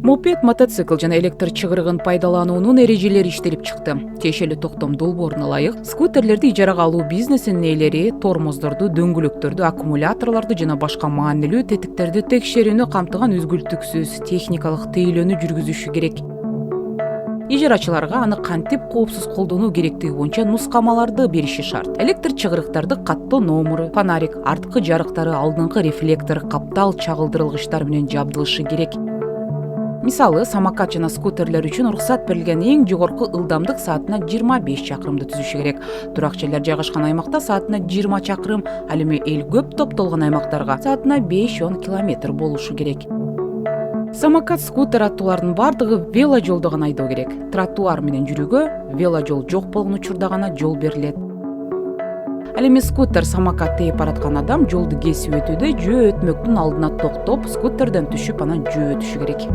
Мопед, мотоцикл жана электр чыгырыгын пайдалануунун эрежелери иштелип чыкты. Тиешелүү токтом долбооруна ылайык скутерлерди ижарага алуу бизнесинин ээлери тормоздорду, дөңгөлөктөрдү, аккумуляторлорду жана башка маанилүү тетиктерди текшерүүнү камтыган үзгүлтүксүз техникалык тейлөөнү жүргүзүшү керек. Ижарачыларга аны кантип коопсуз колдонуу керектиги боюнча нускамаларды бериши шарт. Электр чыгырыктарды каттоо номуру, фонарик, арткы жарыктары, алдыңкы рефлектор, каптал чагылдырылгычтар менен жабдылышы керек. Мисалы, самокат жана скутерлер үчүн уруксат берилген эң жогорку ылдамдык саатына 25 чакырымды түзүшү керек. Турак жерлер жайгашкан аймакта саатына 20 чакырым, ал эми эл көп топтолгон аймактарга саатына 5-10 километр болушу керек. Самокат, скутер аттуулардын бардыгы веложолдо гана айдоо керек. Тротуар менен жүрүүгө веложол жок болгон учурда гана жол берилет. Ал эми скутер, самокат тээп бараткан адам жолду кесип өтүүдө жөө өтмөктүн алдына токтоп, скутерден түшүп, анан жөө өтүшү керек.